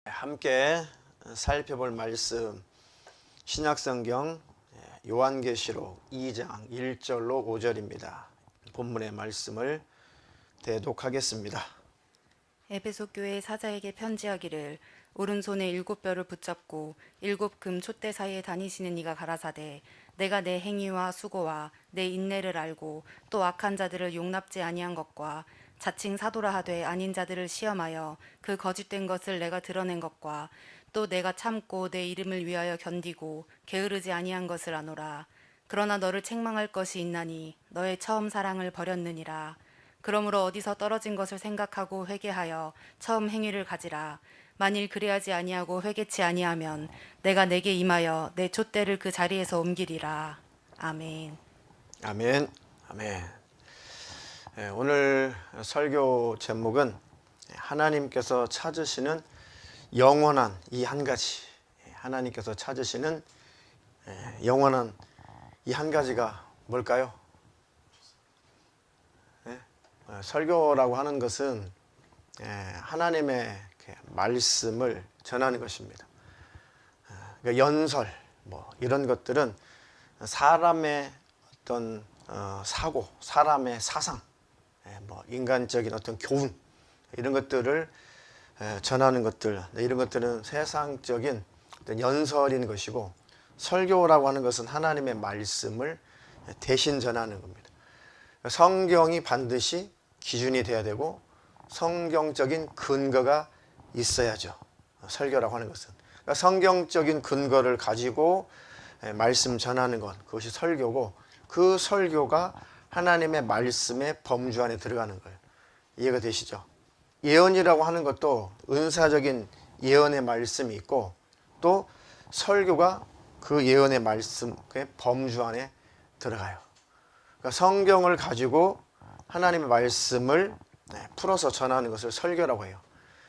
함께 살펴볼 말씀 신약성경 요한계시록 2장 1절로 5절입니다. 본문의 말씀을 대독하겠습니다. 에베소 교회 사자에게 편지하기를 오른손에 7뼈를 붙잡고 7금 촛대 사이에 다니시는 이가 가라사대 내가 내 행위와 수고와 내 인내를 알고 또 악한 자들을 용납지 아니한 것과 자칭 사도라 하되 아닌 자들을 시험하여 그 거짓된 것을 내가 드러낸 것과 또 내가 참고 내 이름을 위하여 견디고 게으르지 아니한 것을 아노라. 그러나 너를 책망할 것이 있나니 너의 처음 사랑을 버렸느니라. 그러므로 어디서 떨어진 것을 생각하고 회개하여 처음 행위를 가지라. 만일 그리하지 아니하고 회개치 아니하면 내가 내게 임하여 내 촛대를 그 자리에서 옮기리라. 아멘. 아멘. 아멘. 오늘 설교 제목은 하나님께서 찾으시는 영원한 이 한 가지. 하나님께서 찾으시는 영원한 이 한 가지가 뭘까요? 설교라고 하는 것은 하나님의 말씀을 전하는 것입니다. 연설, 이런 것들은 사람의 어떤 사고, 사람의 사상, 인간적인 어떤 교훈, 이런 것들을 전하는 것들, 이런 것들은 세상적인 어떤 연설인 것이고, 설교라고 하는 것은 하나님의 말씀을 대신 전하는 겁니다. 성경이 반드시 기준이 돼야 되고 성경적인 근거가 있어야죠. 설교라고 하는 것은 그러니까 성경적인 근거를 가지고 말씀 전하는 것, 그것이 설교고, 그 설교가 하나님의 말씀의 범주 안에 들어가는 거예요. 이해가 되시죠? 예언이라고 하는 것도 은사적인 예언의 말씀이 있고, 또 설교가 그 예언의 말씀의 범주 안에 들어가요. 그러니까 성경을 가지고 하나님의 말씀을 풀어서 전하는 것을 설교라고 해요.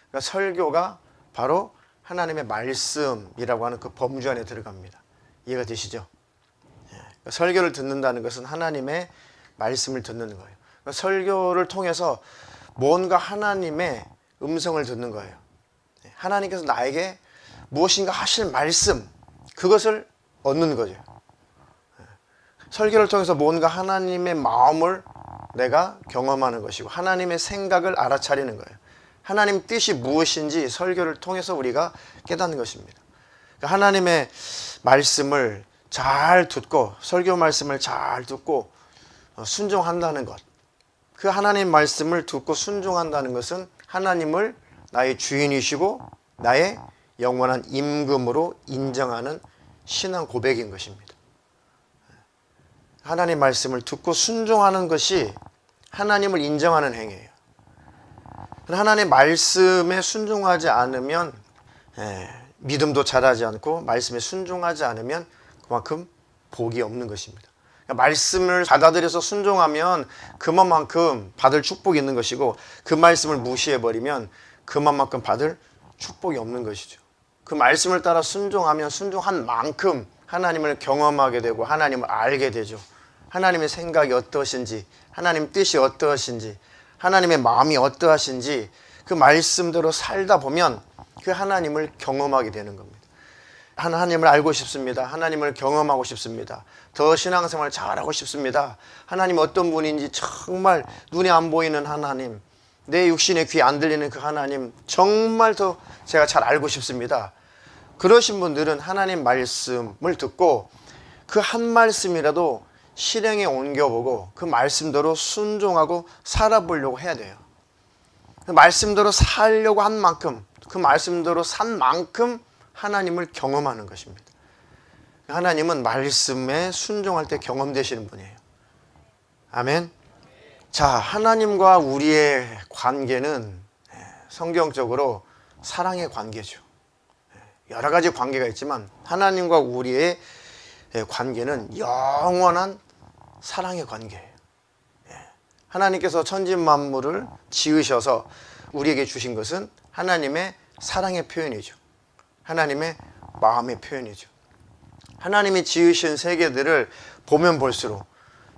그러니까 설교가 바로 하나님의 말씀이라고 하는 그 범주 안에 들어갑니다. 이해가 되시죠? 그러니까 설교를 듣는다는 것은 하나님의 말씀을 듣는 거예요. 그러니까 설교를 통해서 뭔가 하나님의 음성을 듣는 거예요. 하나님께서 나에게 무엇인가 하실 말씀, 그것을 얻는 거죠. 설교를 통해서 뭔가 하나님의 마음을 내가 경험하는 것이고, 하나님의 생각을 알아차리는 거예요. 하나님 뜻이 무엇인지 설교를 통해서 우리가 깨닫는 것입니다. 하나님의 말씀을 잘 듣고, 설교 말씀을 잘 듣고 순종한다는 것, 그 하나님 말씀을 듣고 순종한다는 것은 하나님을 나의 주인이시고 나의 영원한 임금으로 인정하는 신앙 고백인 것입니다. 하나님 말씀을 듣고 순종하는 것이 하나님을 인정하는 행위예요. 하나님의 말씀에 순종하지 않으면 믿음도 자라지 않고, 말씀에 순종하지 않으면 그만큼 복이 없는 것입니다. 말씀을 받아들여서 순종하면 그만큼 받을 축복이 있는 것이고, 그 말씀을 무시해버리면 그만큼 받을 축복이 없는 것이죠. 그 말씀을 따라 순종하면 순종한 만큼 하나님을 경험하게 되고 하나님을 알게 되죠. 하나님의 생각이 어떠신지, 하나님 뜻이 어떠하신지, 하나님의 마음이 어떠하신지 그 말씀대로 살다 보면 그 하나님을 경험하게 되는 겁니다. 하나님을 알고 싶습니다. 하나님을 경험하고 싶습니다. 더 신앙생활 잘하고 싶습니다. 하나님 어떤 분인지 정말 눈에 안 보이는 하나님, 내 육신에 귀 안 들리는 그 하나님 정말 더 제가 잘 알고 싶습니다. 그러신 분들은 하나님 말씀을 듣고 그 한 말씀이라도 실행에 옮겨보고 그 말씀대로 순종하고 살아보려고 해야 돼요. 그 말씀대로 살려고 한 만큼, 그 말씀대로 산 만큼 하나님을 경험하는 것입니다. 하나님은 말씀에 순종할 때 경험되시는 분이에요. 아멘. 자, 하나님과 우리의 관계는 성경적으로 사랑의 관계죠. 여러 가지 관계가 있지만 하나님과 우리의 관계는 영원한 사랑의 관계예요. 하나님께서 천지 만물을 지으셔서 우리에게 주신 것은 하나님의 사랑의 표현이죠. 하나님의 마음의 표현이죠. 하나님이 지으신 세계들을 보면 볼수록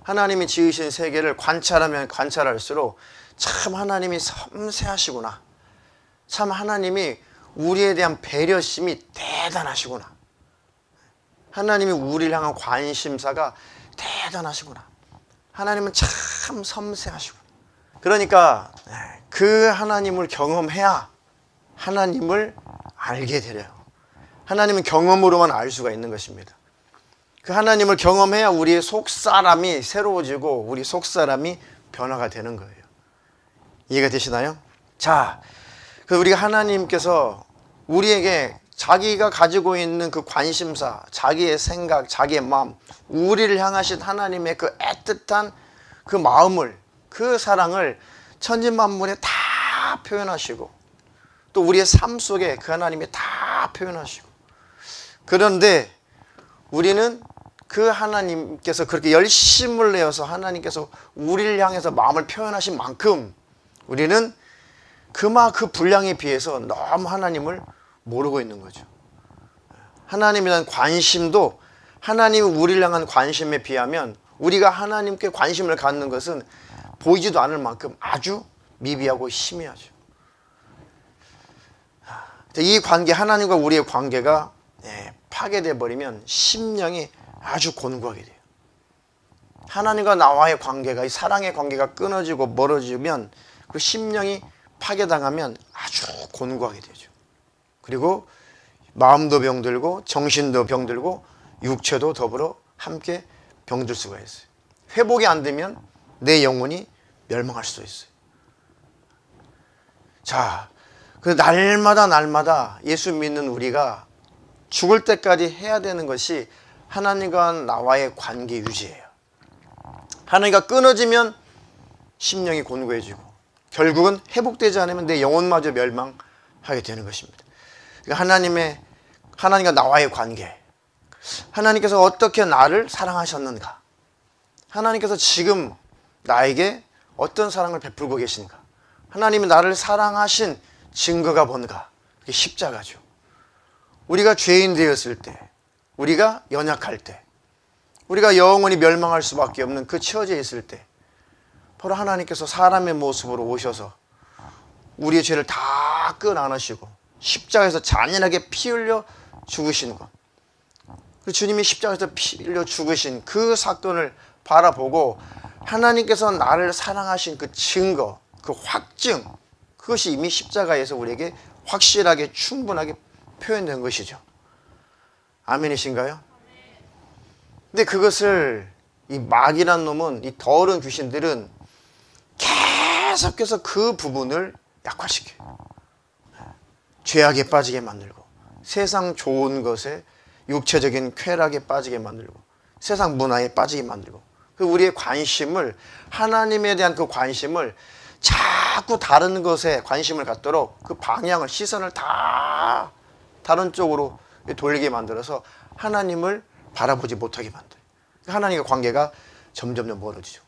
하나님이 지으신 세계를 관찰하면 관찰할수록 참 하나님이 섬세하시구나. 참 하나님이 우리에 대한 배려심이 대단하시구나. 하나님이 우리를 향한 관심사가 대단하시구나. 하나님은 참 섬세하시구나. 그러니까 그 하나님을 경험해야 하나님을 알게 되려요. 하나님은 경험으로만 알 수가 있는 것입니다. 그 하나님을 경험해야 우리의 속사람이 새로워지고 우리 속사람이 변화가 되는 거예요. 이해가 되시나요? 자, 우리가 하나님께서 우리에게 자기가 가지고 있는 그 관심사, 자기의 생각, 자기의 마음, 우리를 향하신 하나님의 그 애틋한 그 마음을, 그 사랑을 천지만물에 다 표현하시고 또 우리의 삶 속에 그 하나님이 다 표현하시고, 그런데 우리는 그 하나님께서 그렇게 열심을 내어서 하나님께서 우리를 향해서 마음을 표현하신 만큼 우리는 그 분량에 비해서 너무 하나님을 모르고 있는 거죠. 하나님에 대한 관심도 하나님이 우리를 향한 관심에 비하면 우리가 하나님께 관심을 갖는 것은 보이지도 않을 만큼 아주 미비하고 희미하죠. 이 관계, 하나님과 우리의 관계가 파괴되어 버리면 심령이 아주 곤고하게 돼요. 하나님과 나와의 관계가, 이 사랑의 관계가 끊어지고 멀어지면 그 심령이 파괴당하면 아주 곤고하게 되죠. 그리고 마음도 병들고 정신도 병들고 육체도 더불어 함께 병들 수가 있어요. 회복이 안 되면 내 영혼이 멸망할 수도 있어요. 자, 그 날마다 예수 믿는 우리가 죽을 때까지 해야 되는 것이 하나님과 나와의 관계 유지예요. 하나님과 끊어지면 심령이 곤고해지고 결국은 회복되지 않으면 내 영혼마저 멸망하게 되는 것입니다. 그러니까 하나님과 나와의 관계, 하나님께서 어떻게 나를 사랑하셨는가, 하나님께서 지금 나에게 어떤 사랑을 베풀고 계신가, 하나님이 나를 사랑하신 증거가 뭔가, 그게 십자가죠. 우리가 죄인 되었을 때, 우리가 연약할 때, 우리가 영원히 멸망할 수밖에 없는 그 처지에 있을 때 바로 하나님께서 사람의 모습으로 오셔서 우리의 죄를 다 끄안으시고 십자가에서 잔인하게 피 흘려 죽으신 것, 그 주님이 십자가에서 피 흘려 죽으신 그 사건을 바라보고 하나님께서 나를 사랑하신 그 증거, 그 확증, 그것이 이미 십자가에서 우리에게 확실하게 충분하게 표현된 것이죠. 아멘이신가요? 근데 그것을 이 마귀란 놈은, 이 더러운 귀신들은 계속해서 그 부분을 약화시켜요. 죄악에 빠지게 만들고, 세상 좋은 것에 육체적인 쾌락에 빠지게 만들고, 세상 문화에 빠지게 만들고, 그 우리의 관심을, 하나님에 대한 그 관심을 자꾸 다른 것에 관심을 갖도록 그 방향을, 시선을 다 다른 쪽으로 돌리게 만들어서 하나님을 바라보지 못하게 만들어요. 하나님과 관계가 점점 멀어지죠.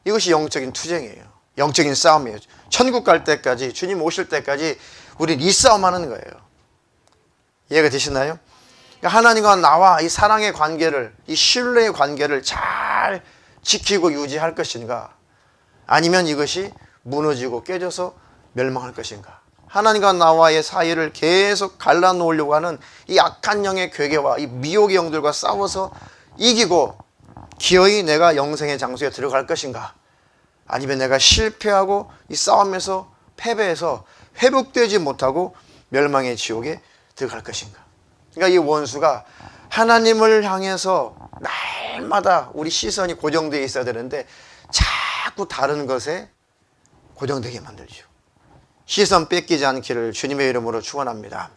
이것이 영적인 투쟁이에요. 영적인 싸움이에요. 천국 갈 때까지, 주님 오실 때까지 우리는 이 싸움하는 거예요. 이해가 되시나요? 그러니까 하나님과 나와 이 사랑의 관계를, 이 신뢰의 관계를 잘 지키고 유지할 것인가, 아니면 이것이 무너지고 깨져서 멸망할 것인가. 하나님과 나와의 사이를 계속 갈라놓으려고 하는 이 악한 영의 괴계와 이 미혹의 영들과 싸워서 이기고 기어이 내가 영생의 장소에 들어갈 것인가, 아니면 내가 실패하고 이 싸움에서 패배해서 회복되지 못하고 멸망의 지옥에 들어갈 것인가. 그러니까 이 원수가 하나님을 향해서 날마다 우리 시선이 고정되어 있어야 되는데 자꾸 다른 것에 고정되게 만들죠. 시선 뺏기지 않기를 주님의 이름으로 축원합니다.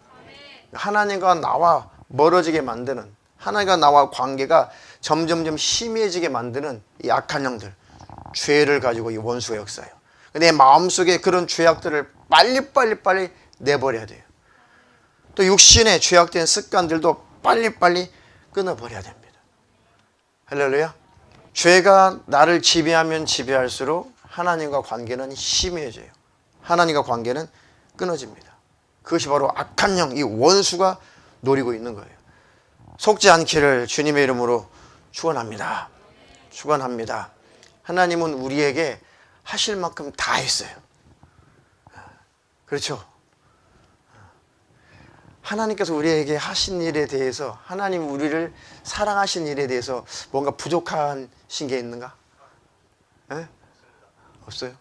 하나님과 나와 멀어지게 만드는, 하나님과 나와 관계가 점점점 희미해지게 만드는 이 악한 영들, 죄를 가지고 이 원수가 역사해요. 내 마음속에 그런 죄악들을 빨리 내버려야 돼요. 또 육신의 죄악된 습관들도 빨리 끊어버려야 됩니다. 할렐루야. 죄가 나를 지배하면 지배할수록 하나님과 관계는 희미해져요. 하나님과 관계는 끊어집니다. 그것이 바로 악한 영, 이 원수가 노리고 있는 거예요. 속지 않기를 주님의 이름으로 축원합니다. 축원합니다. 하나님은 우리에게 하실 만큼 다 했어요. 그렇죠? 하나님께서 우리에게 하신 일에 대해서, 하나님 우리를 사랑하신 일에 대해서 뭔가 부족하신 게 있는가? 에? 없어요.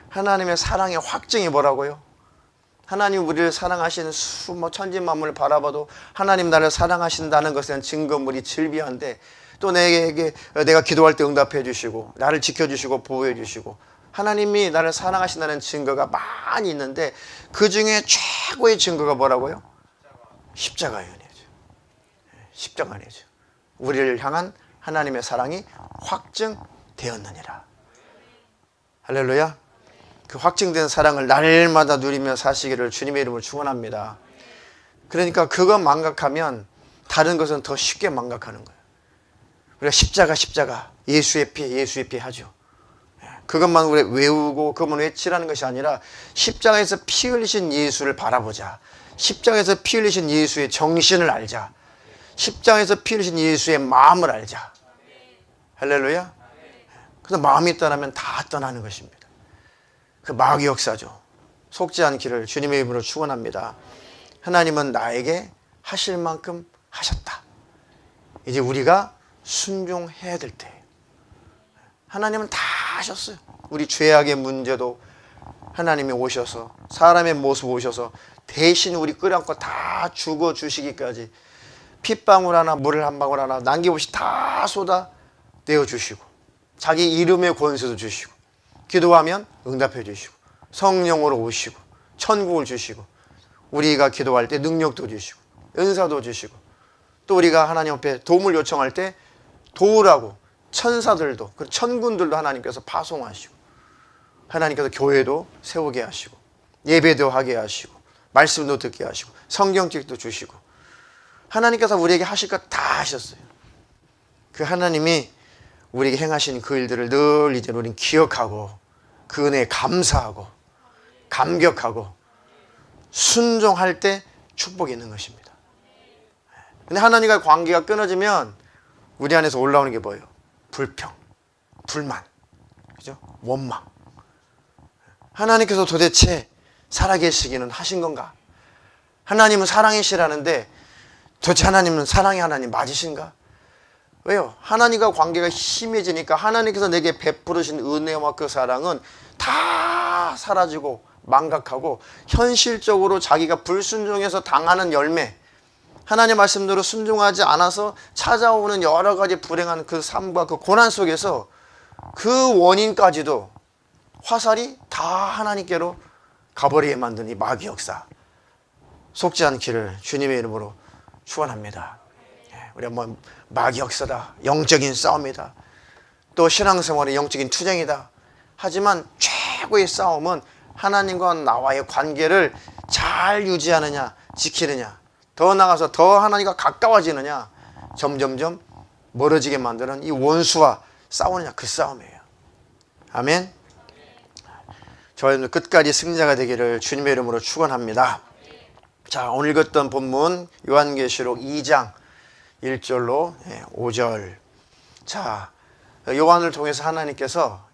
하나님의 사랑의 확증이 뭐라고요? 하나님 우리를 사랑하시는 천지 만물을 바라봐도 하나님 나를 사랑하신다는 것에 대한 증거물이 즐비한데, 또 내가 기도할 때 응답해 주시고 나를 지켜주시고 보호해 주시고 하나님이 나를 사랑하신다는 증거가 많이 있는데, 그 중에 최고의 증거가 뭐라고요? 십자가의 은혜죠. 십자가 은혜죠. 우리를 향한 하나님의 사랑이 확증되었느니라. 할렐루야. 그 확증된 사랑을 날마다 누리며 사시기를 주님의 이름으로 축원합니다. 그러니까 그것 망각하면 다른 것은 더 쉽게 망각하는 거예요. 우리가 십자가 예수의 피 하죠. 그것만 우리 외우고 그것만 외치라는 것이 아니라 십자가에서 피 흘리신 예수를 바라보자. 십자가에서 피 흘리신 예수의 정신을 알자. 십자가에서 피 흘리신 예수의 마음을 알자. 할렐루야. 그래서 마음이 떠나면 다 떠나는 것입니다. 그 마귀 역사죠. 속지 않기를 주님의 이름으로 축원합니다. 하나님은 나에게 하실 만큼 하셨다. 이제 우리가 순종해야 될 때예요. 하나님은 다 하셨어요. 우리 죄악의 문제도 하나님이 오셔서, 사람의 모습 오셔서 대신 우리 끌어안고 다 죽어주시기까지 핏방울 하나 물을 한 방울 하나 남김없이 다 쏟아 내어주시고, 자기 이름의 권세도 주시고, 기도하면 응답해 주시고, 성령으로 오시고, 천국을 주시고, 우리가 기도할 때 능력도 주시고, 은사도 주시고, 또 우리가 하나님 앞에 도움을 요청할 때 도우라고 천사들도, 그 천군들도 하나님께서 파송하시고, 하나님께서 교회도 세우게 하시고, 예배도 하게 하시고, 말씀도 듣게 하시고, 성경책도 주시고, 하나님께서 우리에게 하실 것 다 하셨어요. 그 하나님이 우리에게 행하신 그 일들을 늘 이제 우리는 기억하고, 그 은혜에 감사하고 감격하고 순종할 때 축복이 있는 것입니다. 근데 하나님과 관계가 끊어지면 우리 안에서 올라오는 게 뭐예요? 불평, 불만, 그죠? 원망. 하나님께서 도대체 살아계시기는 하신 건가? 하나님은 사랑이시라는데 도대체 하나님은 사랑의 하나님 맞으신가? 왜요? 하나님과 관계가 심해지니까 하나님께서 내게 베푸르신 은혜와 그 사랑은 다 사라지고 망각하고, 현실적으로 자기가 불순종해서 당하는 열매, 하나님 말씀대로 순종하지 않아서 찾아오는 여러 가지 불행한 그 삶과 그 고난 속에서 그 원인까지도 화살이 다 하나님께로 가버리게 만든 이 마귀 역사, 속지 않기를 주님의 이름으로 축원합니다. 우리가 뭐 마귀 역사다, 영적인 싸움이다, 또 신앙생활의 영적인 투쟁이다. 하지만 최고의 싸움은 하나님과 나와의 관계를 잘 유지하느냐, 지키느냐, 더 나아가서 더 하나님과 가까워지느냐, 점점점 멀어지게 만드는 이 원수와 싸우느냐, 그 싸움이에요. 아멘. 저희는 끝까지 승자가 되기를 주님의 이름으로 축원합니다. 자, 오늘 읽었던 본문 요한계시록 2장 1절로 5절. 자, 요한을 통해서 하나님께서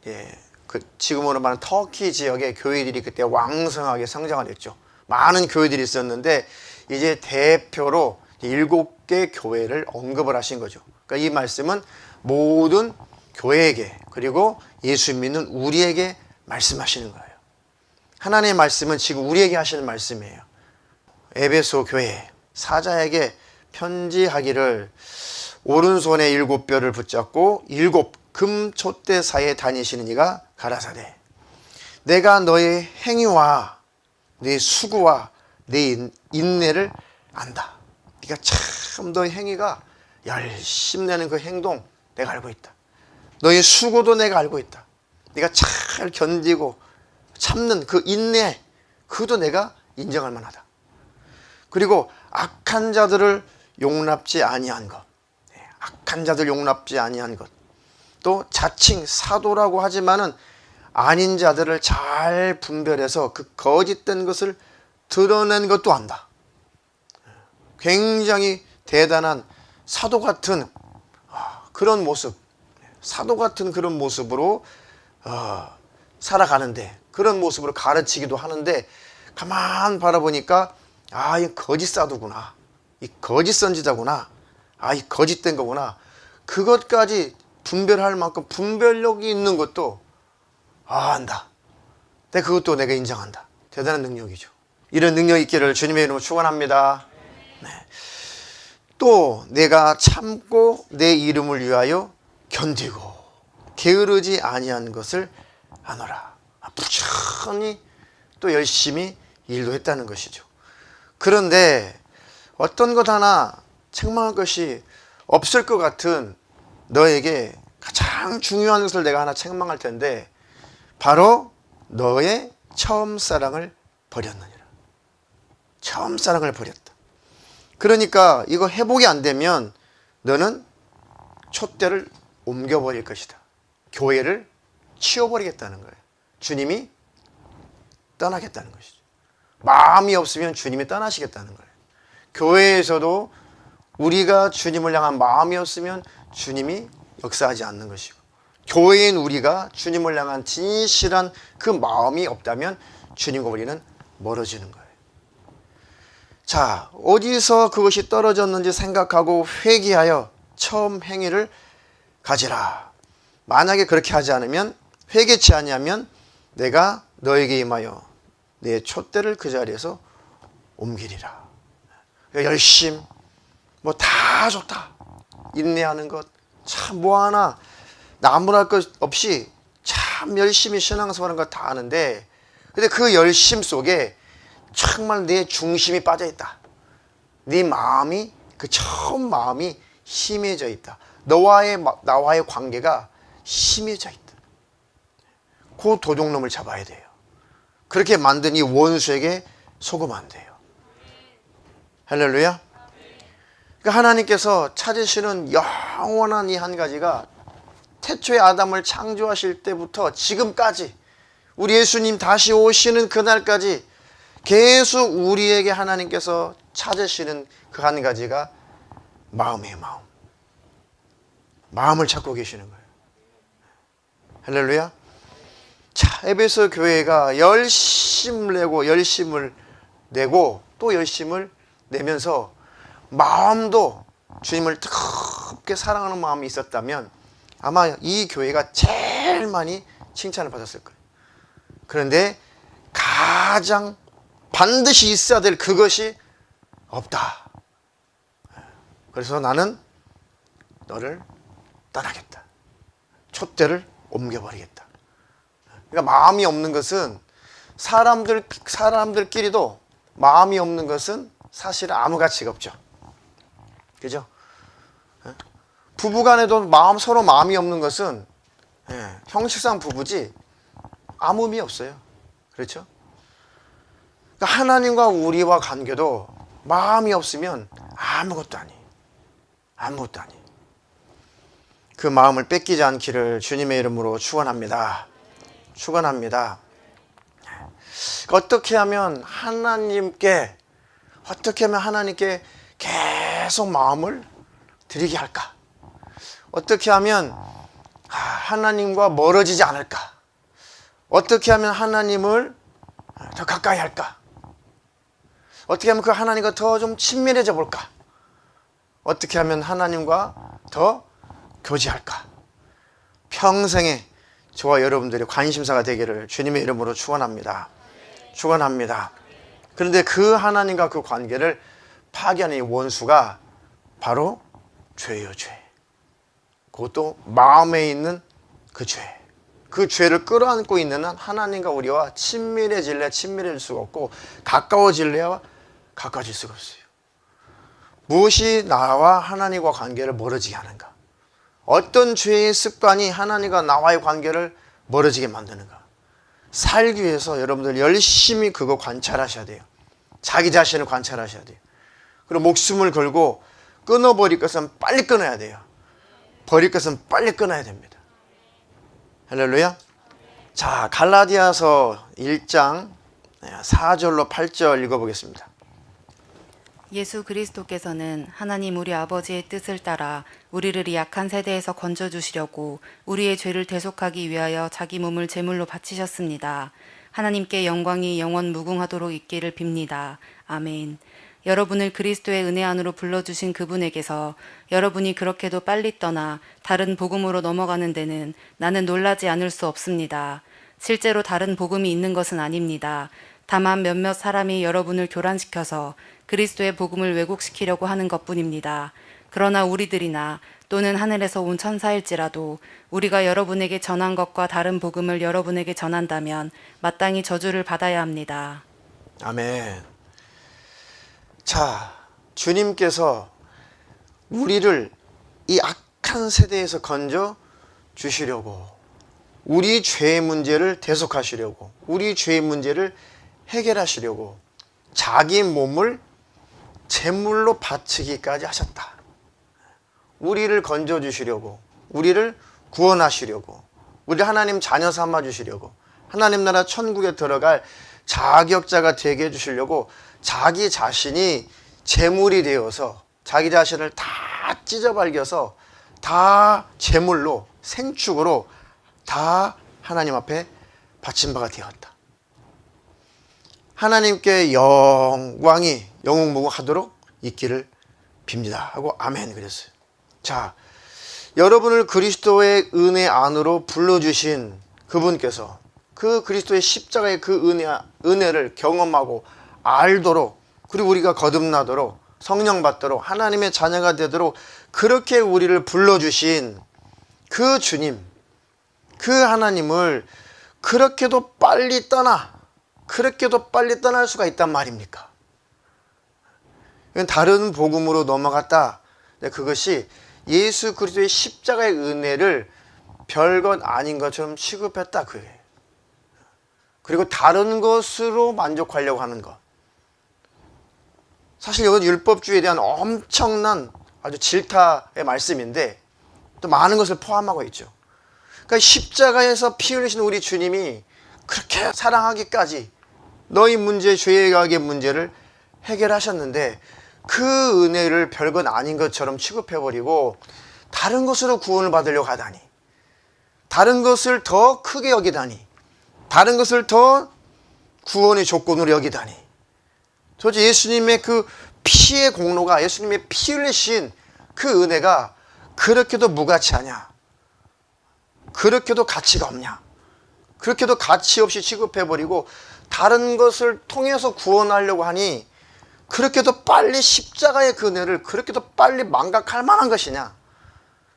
그 지금으로 말하는 터키 지역의 교회들이 그때 왕성하게 성장을 했죠. 많은 교회들이 있었는데 이제 대표로 7개 교회를 언급을 하신 거죠. 그러니까 이 말씀은 모든 교회에게, 그리고 예수 믿는 우리에게 말씀하시는 거예요. 하나님의 말씀은 지금 우리에게 하시는 말씀이에요. 에베소 교회 사자에게 편지하기를, 오른손에 7뼈를 붙잡고 7 금촛대 사이에 다니시는 이가 가라사대, 내가 너의 행위와 네 수고와 네 인내를 안다. 네가 참 너의 행위가 열심히 내는 그 행동 내가 알고 있다. 너의 수고도 내가 알고 있다. 네가 잘 견디고 참는 그 인내, 그도 내가 인정할 만하다. 그리고 악한 자들을 용납지 아니한 것, 악한 자들 용납지 아니한 것, 또 자칭 사도라고 하지만은 아닌 자들을 잘 분별해서 그 거짓된 것을 드러낸 것도 안다. 굉장히 대단한 사도 같은 그런 모습, 사도 같은 그런 모습으로 살아가는데, 그런 모습으로 가르치기도 하는데, 가만 바라보니까 이 거짓 사도구나, 이 거짓 선지자구나, 이 거짓된 거구나, 그것까지 분별할 만큼 분별력이 있는 것도 안다. 그것도 내가 인정한다. 대단한 능력이죠. 이런 능력 있기를 주님의 이름으로 축원합니다. 네. 또 내가 참고 내 이름을 위하여 견디고 게으르지 아니한 것을 아노라. 부지런히 또 열심히 일도 했다는 것이죠. 그런데 어떤 것 하나 책망할 것이 없을 것 같은 너에게 가장 중요한 것을 내가 하나 책망할 텐데, 바로 너의 처음 사랑을 버렸느니라. 처음 사랑을 버렸다. 그러니까 이거 회복이 안 되면 너는 촛대를 옮겨버릴 것이다. 교회를 치워버리겠다는 거예요. 주님이 떠나겠다는 것이죠. 마음이 없으면 주님이 떠나시겠다는 거예요. 교회에서도 우리가 주님을 향한 마음이 없으면 주님이 역사하지 않는 것이고, 교회인 우리가 주님을 향한 진실한 그 마음이 없다면 주님과 우리는 멀어지는 거예요. 자, 어디서 그것이 떨어졌는지 생각하고 회개하여 처음 행위를 가지라. 만약에 그렇게 하지 않으면, 회개치 아니하면 내가 너에게 임하여 내 촛대를 그 자리에서 옮기리라. 열심, 다 좋다. 인내하는 것, 참 하나 나무랄 것 없이 참 열심히 신앙생활하는 거 다 아는데, 근데 그 열심 속에 정말 내 중심이 빠져 있다. 네 마음이, 그 처음 마음이 희미해져 있다. 나와의 관계가 희미해져 있다. 그 도둑놈을 잡아야 돼요. 그렇게 만든 이 원수에게 속으면 안 돼요. 할렐루야. 그러니까 하나님께서 찾으시는 영원한 이 한 가지가, 태초에 아담을 창조하실 때부터 지금까지, 우리 예수님 다시 오시는 그날까지 계속 우리에게 하나님께서 찾으시는 그 한 가지가 마음이에요. 마음을 찾고 계시는 거예요. 할렐루야. 자, 에베소 교회가 열심을 내고 또 열심을 내면서 마음도 주님을 뜨겁게 사랑하는 마음이 있었다면 아마 이 교회가 제일 많이 칭찬을 받았을 거예요. 그런데 가장 반드시 있어야 될 그것이 없다. 그래서 나는 너를 떠나겠다. 촛대를 옮겨버리겠다. 그러니까 마음이 없는 것은, 사람들끼리도 마음이 없는 것은 사실 아무 가치가 없죠. 그죠? 부부간에도 서로 마음이 없는 것은 형식상 부부지 아무 의미 없어요. 그렇죠? 그러니까 하나님과 우리와 관계도 마음이 없으면 아무것도 아니에요. 아무것도 아니에요. 그 마음을 뺏기지 않기를 주님의 이름으로 축원합니다. 축원합니다. 어떻게 하면 하나님께 계속 마음을 드리게 할까? 어떻게 하면 하나님과 멀어지지 않을까? 어떻게 하면 하나님을 더 가까이 할까? 어떻게 하면 그 하나님과 더 좀 친밀해져 볼까? 어떻게 하면 하나님과 더 교제할까? 평생에 저와 여러분들의 관심사가 되기를 주님의 이름으로 축원합니다. 축원합니다. 그런데 그 하나님과 그 관계를 파괴하는 이 원수가 바로 죄예요, 죄. 그것도 마음에 있는 그 죄. 그 죄를 끌어안고 있는 한 하나님과 우리와 친밀해질 수가 없고, 가까워질래야 가까워질 수가 없어요. 무엇이 나와 하나님과 관계를 멀어지게 하는가? 어떤 죄의 습관이 하나님과 나와의 관계를 멀어지게 만드는가? 살기 위해서 여러분들 열심히 그거 관찰하셔야 돼요. 자기 자신을 관찰하셔야 돼요. 그리고 목숨을 걸고 끊어버릴 것은 빨리 끊어야 돼요. 버릴 것은 빨리 끊어야 됩니다. 할렐루야. 자, 갈라디아서 1장 4절로 8절 읽어보겠습니다. 예수 그리스도께서는 하나님 우리 아버지의 뜻을 따라 우리를 이 약한 세대에서 건져주시려고 우리의 죄를 대속하기 위하여 자기 몸을 제물로 바치셨습니다. 하나님께 영광이 영원 무궁하도록 있기를 빕니다. 아멘. 여러분을 그리스도의 은혜 안으로 불러주신 그분에게서 여러분이 그렇게도 빨리 떠나 다른 복음으로 넘어가는 데는 나는 놀라지 않을 수 없습니다. 실제로 다른 복음이 있는 것은 아닙니다. 다만 몇몇 사람이 여러분을 교란시켜서 그리스도의 복음을 왜곡시키려고 하는 것뿐입니다. 그러나 우리들이나 또는 하늘에서 온 천사일지라도 우리가 여러분에게 전한 것과 다른 복음을 여러분에게 전한다면 마땅히 저주를 받아야 합니다. 아멘. 자, 주님께서 우리를 이 악한 세대에서 건져 주시려고, 우리 죄의 문제를 대속하시려고, 우리 죄의 문제를 해결하시려고 자기 몸을 제물로 바치기까지 하셨다. 우리를 건져 주시려고, 우리를 구원하시려고, 우리 하나님 자녀 삼아 주시려고, 하나님 나라 천국에 들어갈 자격자가 되게 해 주시려고 자기 자신이 제물이 되어서 자기 자신을 다 찢어발겨서 다 제물로, 생축으로 다 하나님 앞에 바친 바가 되었다. 하나님께 영광이 영웅무궁하도록 있기를 빕니다 하고 아멘 그랬어요. 자, 여러분을 그리스도의 은혜 안으로 불러주신 그분께서 그 그리스도의 십자가의 그 은혜를 경험하고 알도록, 그리고 우리가 거듭나도록, 성령 받도록, 하나님의 자녀가 되도록 그렇게 우리를 불러주신 그 주님, 그 하나님을 그렇게도 빨리 떠날 수가 있단 말입니까? 다른 복음으로 넘어갔다. 그것이 예수 그리스도의 십자가의 은혜를 별것 아닌 것처럼 취급했다 그거예요. 그리고 다른 것으로 만족하려고 하는 것. 사실 이건 율법주의에 대한 엄청난 아주 질타의 말씀인데 또 많은 것을 포함하고 있죠. 그러니까 십자가에서 피 흘리신 우리 주님이 그렇게 사랑하기까지 너희 문제, 죄악의 문제를 해결하셨는데 그 은혜를 별것 아닌 것처럼 취급해버리고 다른 것으로 구원을 받으려고 하다니, 다른 것을 더 크게 여기다니, 다른 것을 더 구원의 조건으로 여기다니, 도대체 예수님의 그 피의 공로가, 예수님의 피 흘리신 그 은혜가 그렇게도 무가치하냐, 그렇게도 가치가 없냐, 그렇게도 가치 없이 취급해버리고 다른 것을 통해서 구원하려고 하니 그렇게도 빨리 십자가의 그 은혜를 그렇게도 빨리 망각할 만한 것이냐,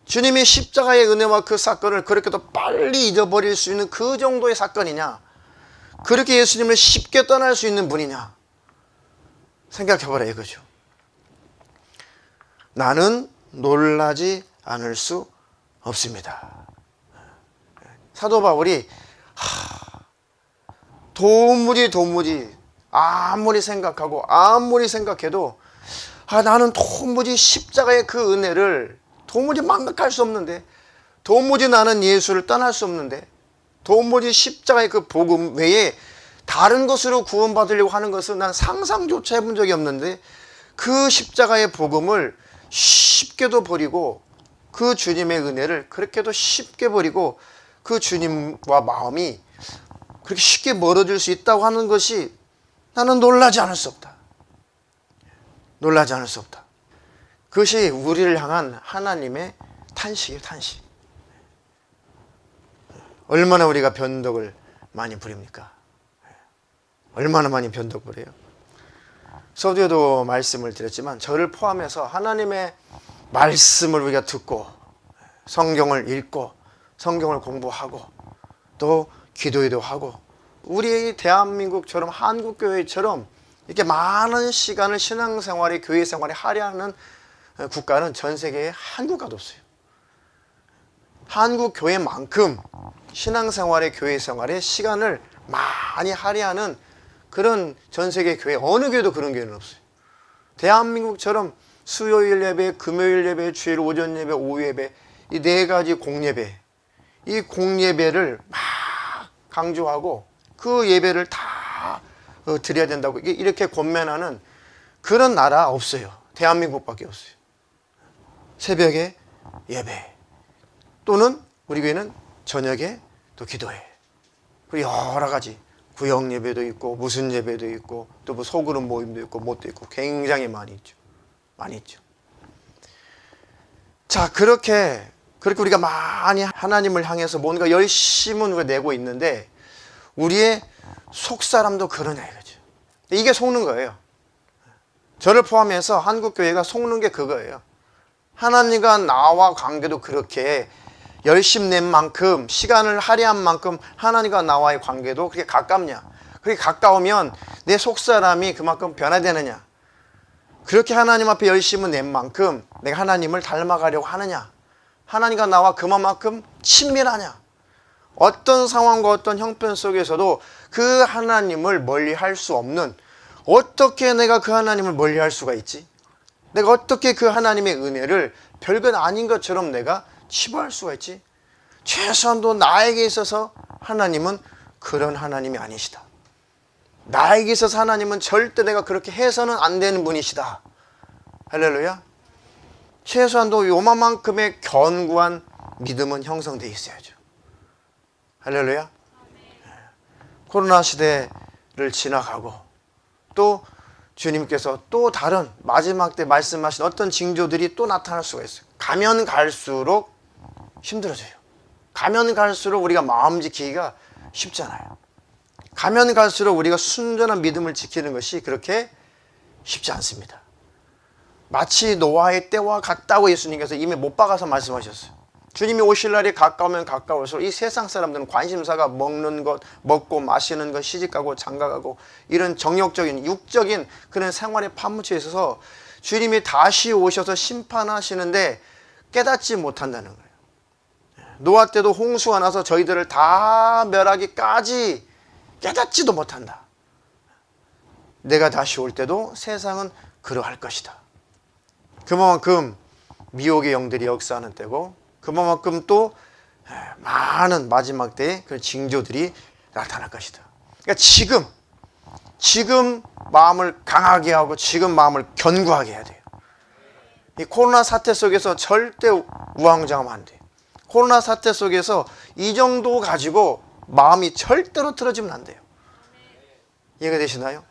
주님의 십자가의 은혜와 그 사건을 그렇게도 빨리 잊어버릴 수 있는 그 정도의 사건이냐, 그렇게 예수님을 쉽게 떠날 수 있는 분이냐 생각해보라 이거죠. 나는 놀라지 않을 수 없습니다. 사도 바울이 도무지 아무리 생각하고 아무리 생각해도 나는 도무지 십자가의 그 은혜를 도무지 망각할 수 없는데, 도무지 나는 예수를 떠날 수 없는데, 도무지 십자가의 그 복음 외에 다른 것으로 구원받으려고 하는 것은 난 상상조차 해본 적이 없는데 그 십자가의 복음을 쉽게도 버리고 그 주님의 은혜를 그렇게도 쉽게 버리고 그 주님과 마음이 그렇게 쉽게 멀어질 수 있다고 하는 것이 나는 놀라지 않을 수 없다. 놀라지 않을 수 없다. 그것이 우리를 향한 하나님의 탄식이에요, 탄식. 얼마나 우리가 변덕을 많이 부립니까? 얼마나 많이 변덕 부려요. 서두에도 말씀을 드렸지만 저를 포함해서 하나님의 말씀을 우리가 듣고 성경을 읽고 성경을 공부하고 또 기도회도 하고 우리 대한민국처럼 한국교회처럼 이렇게 많은 시간을 신앙생활에 교회 생활에 할애하는 국가는 전 세계에 한 국가도 없어요. 한국 교회만큼 신앙생활에 교회 생활에 시간을 많이 할애하는 그런 전 세계 교회, 어느 교회도 그런 교회는 없어요. 대한민국처럼 수요일 예배, 금요일 예배, 주일 오전 예배, 오후 예배, 이 네 가지 공예배, 이 공예배를 막 강조하고 그 예배를 다 드려야 된다고 이렇게 권면하는 그런 나라 없어요. 대한민국밖에 없어요. 새벽에 예배, 또는 우리 교회는 저녁에 또 기도회. 그리고 여러 가지 구역 예배도 있고 무슨 예배도 있고 또 뭐 소그룹 모임도 있고 뭣도 있고 굉장히 많이 있죠. 많이 있죠. 자, 그렇게 우리가 많이 하나님을 향해서 뭔가 열심은 우리가 내고 있는데 우리의 속사람도 그러냐 이거죠. 이게 속는 거예요. 저를 포함해서 한국교회가 속는 게 그거예요. 하나님과 나와 관계도 그렇게 열심 낸 만큼, 시간을 할애한 만큼 하나님과 나와의 관계도 그렇게 가깝냐? 그렇게 가까우면 내 속사람이 그만큼 변화되느냐? 그렇게 하나님 앞에 열심을 낸 만큼 내가 하나님을 닮아가려고 하느냐? 하나님과 나와 그만큼 친밀하냐? 어떤 상황과 어떤 형편 속에서도 그 하나님을 멀리할 수 없는, 어떻게 내가 그 하나님을 멀리할 수가 있지? 내가 어떻게 그 하나님의 은혜를 별것 아닌 것처럼 내가 치부할 수가 있지? 최소한도 나에게 있어서 하나님은 그런 하나님이 아니시다. 나에게 있어서 하나님은 절대 내가 그렇게 해서는 안 되는 분이시다. 할렐루야. 최소한도 요만큼의 견고한 믿음은 형성되어 있어야죠. 할렐루야. 코로나 시대를 지나가고 또 주님께서 또 다른 마지막 때 말씀하신 어떤 징조들이 또 나타날 수가 있어요. 가면 갈수록 힘들어져요. 가면 갈수록 우리가 마음 지키기가 쉽잖아요. 가면 갈수록 우리가 순전한 믿음을 지키는 것이 그렇게 쉽지 않습니다. 마치 노아의 때와 같다고 예수님께서 이미 못 박아서 말씀하셨어요. 주님이 오실 날이 가까우면 가까울수록 이 세상 사람들은 관심사가 먹는 것, 먹고 마시는 것, 시집가고 장가가고 이런 정욕적인 육적인 그런 생활에 파묻혀 있어서 주님이 다시 오셔서 심판하시는데 깨닫지 못한다는 거예요. 노아 때도 홍수가 나서 저희들을 다 멸하기까지 깨닫지도 못한다. 내가 다시 올 때도 세상은 그러할 것이다. 그만큼 미혹의 영들이 역사하는 때고 그만큼 또 많은 마지막 때의 그런 징조들이 나타날 것이다. 그러니까 지금 마음을 강하게 하고 지금 마음을 견고하게 해야 돼요. 이 코로나 사태 속에서 절대 우왕좌왕하면 안 돼요. 코로나 사태 속에서 이 정도 가지고 마음이 절대로 틀어지면 안 돼요. 이해가 되시나요?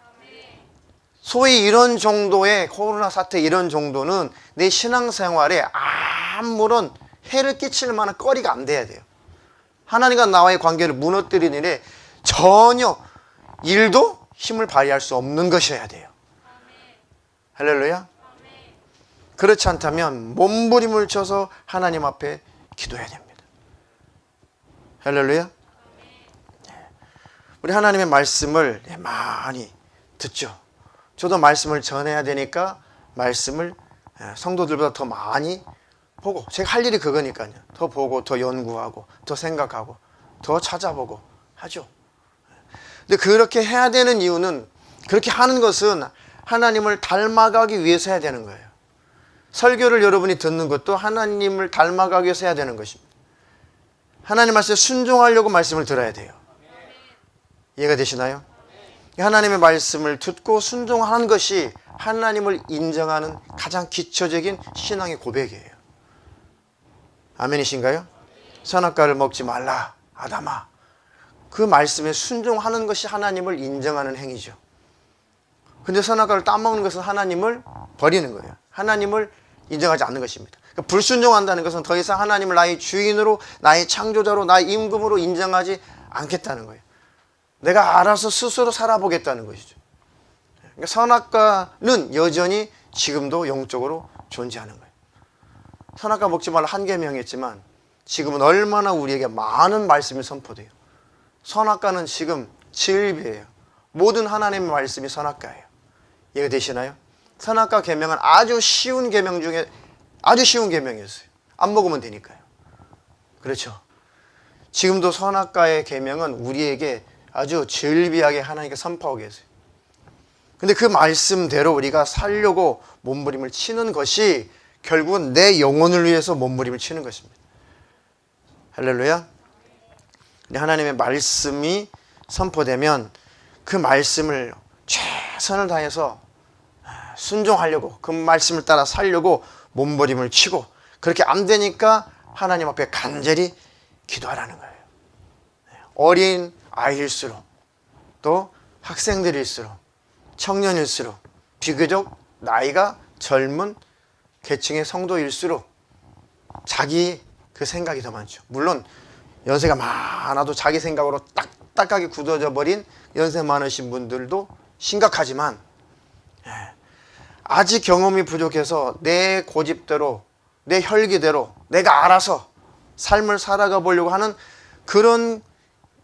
소위 이런 정도의 코로나 사태 이런 정도는 내 신앙생활에 아무런 해를 끼칠 만한 거리가 안 돼야 돼요. 하나님과 나와의 관계를 무너뜨리는 일에 전혀 일도 힘을 발휘할 수 없는 것이어야 돼요. 할렐루야. 그렇지 않다면 몸부림을 쳐서 하나님 앞에 기도해야 됩니다. 할렐루야. 우리 하나님의 말씀을 많이 듣죠. 저도 말씀을 전해야 되니까 말씀을 성도들보다 더 많이 보고, 제가 할 일이 그거니까요. 더 보고 더 연구하고 더 생각하고 더 찾아보고 하죠. 근데 그렇게 해야 되는 이유는, 그렇게 하는 것은 하나님을 닮아가기 위해서 해야 되는 거예요. 설교를 여러분이 듣는 것도 하나님을 닮아가기 위해서 해야 되는 것입니다. 하나님 말씀에 순종하려고 말씀을 들어야 돼요. 이해가 되시나요? 하나님의 말씀을 듣고 순종하는 것이 하나님을 인정하는 가장 기초적인 신앙의 고백이에요. 아멘이신가요? 선악과를 먹지 말라 아담아, 그 말씀에 순종하는 것이 하나님을 인정하는 행위죠. 근데 선악과를 따먹는 것은 하나님을 버리는 거예요. 하나님을 인정하지 않는 것입니다. 그러니까 불순종한다는 것은 더 이상 하나님을 나의 주인으로, 나의 창조자로, 나의 임금으로 인정하지 않겠다는 거예요. 내가 알아서 스스로 살아보겠다는 것이죠. 그러니까 선악과는 여전히 지금도 영적으로 존재하는 거예요. 선악과 먹지 말라 한 계명했지만 지금은 얼마나 우리에게 많은 말씀이 선포돼요. 선악과는 지금 진리예요. 모든 하나님의 말씀이 선악과예요. 이해가 되시나요? 선악과 계명은 아주 쉬운 계명 중에 아주 쉬운 계명이었어요. 안 먹으면 되니까요. 그렇죠? 지금도 선악과의 계명은 우리에게 아주 즐비하게 하나님께 선포하고 계세요. 근데 그 말씀대로 우리가 살려고 몸부림을 치는 것이 결국은 내 영혼을 위해서 몸부림을 치는 것입니다. 할렐루야. 근데 하나님의 말씀이 선포되면 그 말씀을 최선을 다해서 순종하려고 그 말씀을 따라 살려고 몸부림을 치고 그렇게 안 되니까 하나님 앞에 간절히 기도하라는 거예요. 어린 아이일수록 또 학생들일수록 청년일수록 비교적 나이가 젊은 계층의 성도일수록 자기 그 생각이 더 많죠. 물론 연세가 많아도 자기 생각으로 딱딱하게 굳어져 버린 연세 많으신 분들도 심각하지만 아직 경험이 부족해서 내 고집대로 내 혈기대로 내가 알아서 삶을 살아가 보려고 하는 그런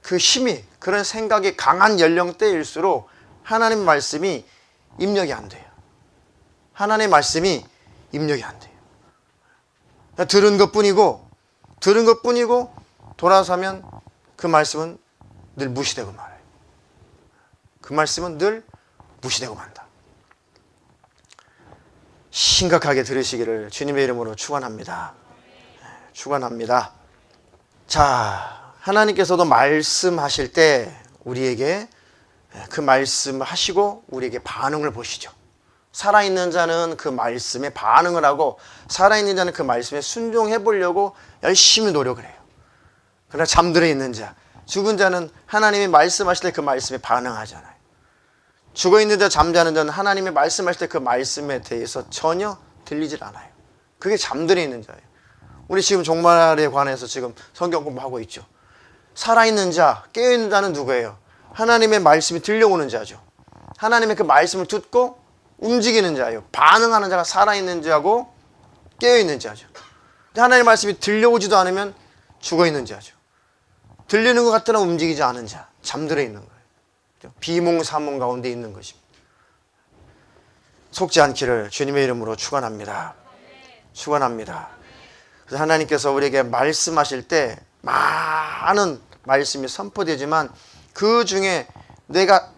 그 힘이 그런 생각이 강한 연령대일수록 하나님 말씀이 입력이 안 돼요. 하나님의 말씀이 입력이 안 돼요. 들은 것뿐이고 돌아서면 그 말씀은 늘 무시되고 말아요. 그 말씀은 늘 무시되고 만다. 심각하게 들으시기를 주님의 이름으로 축원합니다. 축원합니다. 자, 하나님께서도 말씀하실 때 우리에게 그 말씀 하시고 우리에게 반응을 보시죠. 살아있는 자는 그 말씀에 반응을 하고 살아있는 자는 그 말씀에 순종해 보려고 열심히 노력을 해요. 그러나 잠들어 있는 자, 죽은 자는 하나님이 말씀하실 때 그 말씀에 반응하잖아요. 죽어있는 자, 잠자는 자는 하나님이 말씀하실 때 그 말씀에 대해서 전혀 들리질 않아요. 그게 잠들어 있는 자예요. 우리 지금 종말에 관해서 지금 성경 공부하고 있죠. 살아있는 자, 깨어있는 자는 누구예요? 하나님의 말씀이 들려오는 자죠. 하나님의 그 말씀을 듣고 움직이는 자예요. 반응하는 자가 살아있는 자고 깨어있는 자죠. 하나님의 말씀이 들려오지도 않으면 죽어있는 자죠. 들리는 것 같으나 움직이지 않은 자, 잠들어 있는 거예요. 비몽사몽 가운데 있는 것입니다. 속지 않기를 주님의 이름으로 축원합니다. 축원합니다. 그래서 하나님께서 우리에게 말씀하실 때 많은 말씀이 선포되지만 그 중에 내가